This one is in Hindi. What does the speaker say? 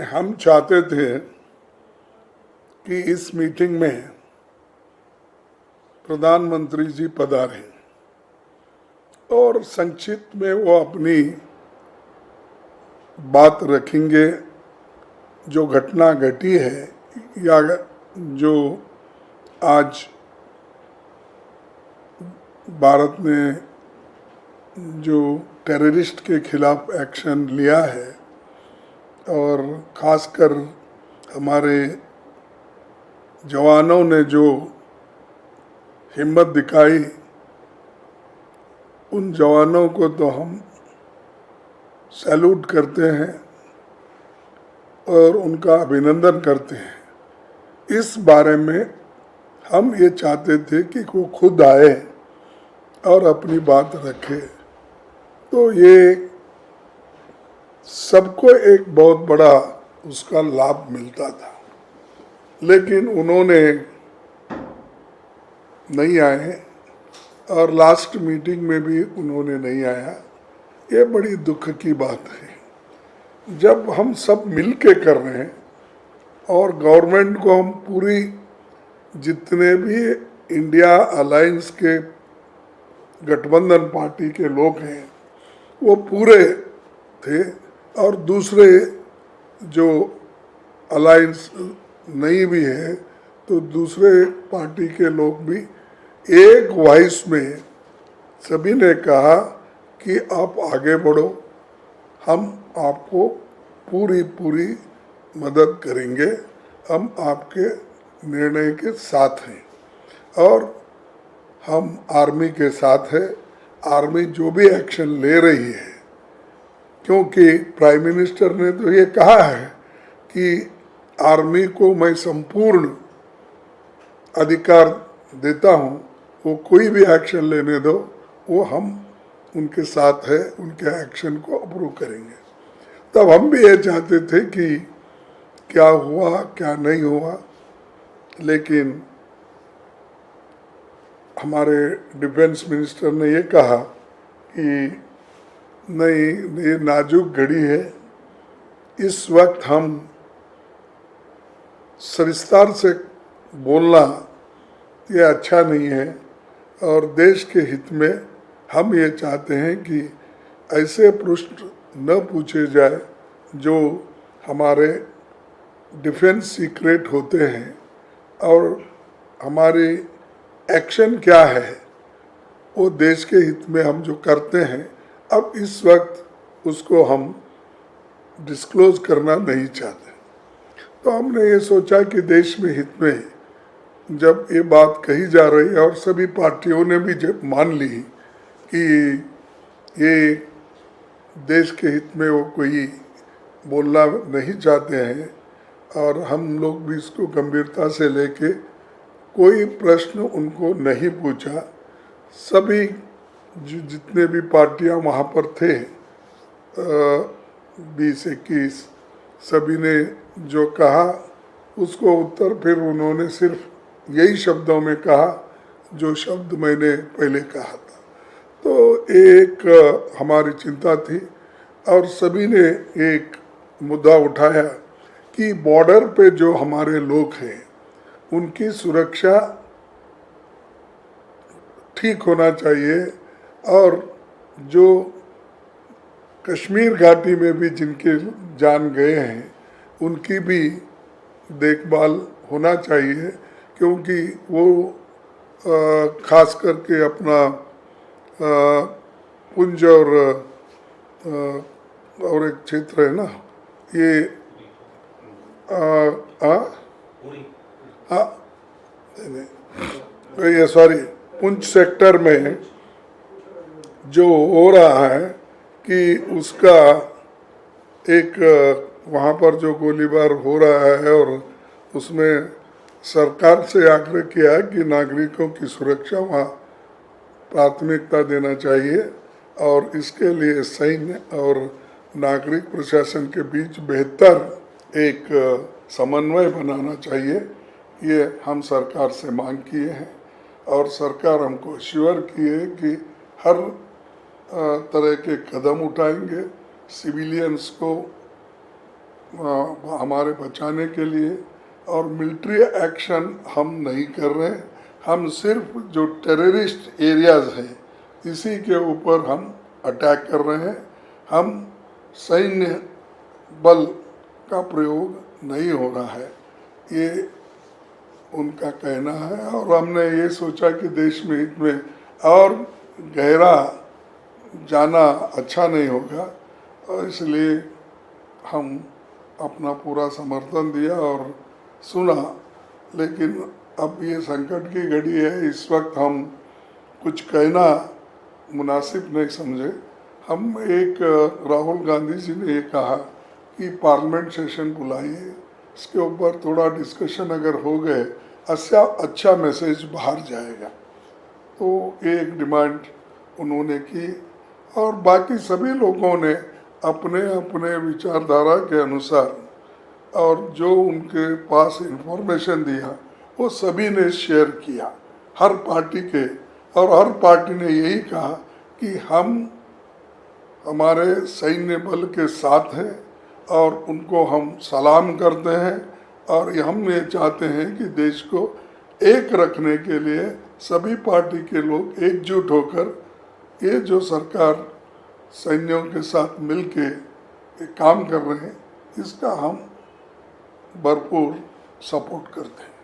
हम चाहते थे कि इस मीटिंग में प्रधानमंत्री जी पधारें और संक्षिप्त में वो अपनी बात रखेंगे। जो घटना घटी है या जो आज भारत ने जो टेररिस्ट के खिलाफ एक्शन लिया है और खासकर हमारे जवानों ने जो हिम्मत दिखाई, उन जवानों को तो हम सैल्यूट करते हैं और उनका अभिनंदन करते हैं। इस बारे में हम ये चाहते थे कि वो खुद आए और अपनी बात रखे, तो ये सबको एक बहुत बड़ा उसका लाभ मिलता था। लेकिन उन्होंने नहीं आए और लास्ट मीटिंग में भी उन्होंने नहीं आया। ये बड़ी दुख की बात है। जब हम सब मिल के कर रहे हैं और गवर्नमेंट को हम पूरी, जितने भी इंडिया अलायंस के गठबंधन पार्टी के लोग हैं वो पूरे थे और दूसरे जो अलायंस नहीं भी है तो दूसरे पार्टी के लोग भी एक वॉइस में सभी ने कहा कि आप आगे बढ़ो, हम आपको पूरी मदद करेंगे, हम आपके निर्णय के साथ हैं और हम आर्मी के साथ है। आर्मी जो भी एक्शन ले रही है, क्योंकि प्राइम मिनिस्टर ने तो ये कहा है कि आर्मी को मैं संपूर्ण अधिकार देता हूँ, वो कोई भी एक्शन लेने दो, वो हम उनके साथ है, उनके एक्शन को अप्रूव करेंगे। तब हम भी ये चाहते थे कि क्या हुआ क्या नहीं हुआ, लेकिन हमारे डिफेंस मिनिस्टर ने ये कहा कि नहीं, ये नाजुक घड़ी है, इस वक्त हम सविस्तार से बोलना ये अच्छा नहीं है और देश के हित में हम ये चाहते हैं कि ऐसे प्रश्न न पूछे जाए जो हमारे डिफेंस सीक्रेट होते हैं और हमारी एक्शन क्या है वो देश के हित में हम जो करते हैं, अब इस वक्त उसको हम डिस्क्लोज करना नहीं चाहते। तो हमने ये सोचा कि देश में हित में जब ये बात कही जा रही है और सभी पार्टियों ने भी जब मान ली कि ये देश के हित में वो कोई बोलना नहीं चाहते हैं और हम लोग भी इसको गंभीरता से लेके कोई प्रश्न उनको नहीं पूछा। सभी जितने भी पार्टियां वहाँ पर थे 20-21, सभी ने जो कहा उसको उत्तर फिर उन्होंने सिर्फ यही शब्दों में कहा जो शब्द मैंने पहले कहा था। तो एक हमारी चिंता थी और सभी ने एक मुद्दा उठाया कि बॉर्डर पे जो हमारे लोग हैं उनकी सुरक्षा ठीक होना चाहिए और जो कश्मीर घाटी में भी जिनके जान गए हैं उनकी भी देखभाल होना चाहिए, क्योंकि वो खास करके अपना पुंछ और एक क्षेत्र है ना, ये ये सॉरी पुंछ सेक्टर में जो हो रहा है कि उसका एक वहाँ पर जो गोलीबार हो रहा है और उसमें सरकार से आग्रह किया है कि नागरिकों की सुरक्षा वहाँ प्राथमिकता देना चाहिए और इसके लिए सैन्य और नागरिक प्रशासन के बीच बेहतर एक समन्वय बनाना चाहिए। ये हम सरकार से मांग किए हैं और सरकार हमको श्योर की है कि हर तरह के कदम उठाएंगे, सिविलियंस को हमारे बचाने के लिए, और मिलिट्री एक्शन हम नहीं कर रहे हैं। हम सिर्फ जो टेररिस्ट एरियाज हैं इसी के ऊपर हम अटैक कर रहे हैं। हम सैन्य बल का प्रयोग नहीं हो रहा है, ये उनका कहना है। और हमने ये सोचा कि देश में हित में और गहरा जाना अच्छा नहीं होगा, और इसलिए हम अपना पूरा समर्थन दिया और सुना। लेकिन अब ये संकट की घड़ी है, इस वक्त हम कुछ कहना मुनासिब नहीं समझे। हम एक राहुल गांधी जी ने ये कहा कि पार्लियामेंट सेशन बुलाइए, इसके ऊपर थोड़ा डिस्कशन अगर हो गए अच्छा मैसेज बाहर जाएगा। तो एक डिमांड उन्होंने की, और बाकी सभी लोगों ने अपने अपने विचारधारा के अनुसार और जो उनके पास इंफॉर्मेशन दिया वो सभी ने शेयर किया, हर पार्टी के। और हर पार्टी ने यही कहा कि हम हमारे सैन्य बल के साथ हैं और उनको हम सलाम करते हैं, और हम ये चाहते हैं कि देश को एक रखने के लिए सभी पार्टी के लोग एकजुट होकर ये जो सरकार सैन्यों के साथ मिलके काम कर रहे हैं इसका हम भरपूर सपोर्ट करते हैं।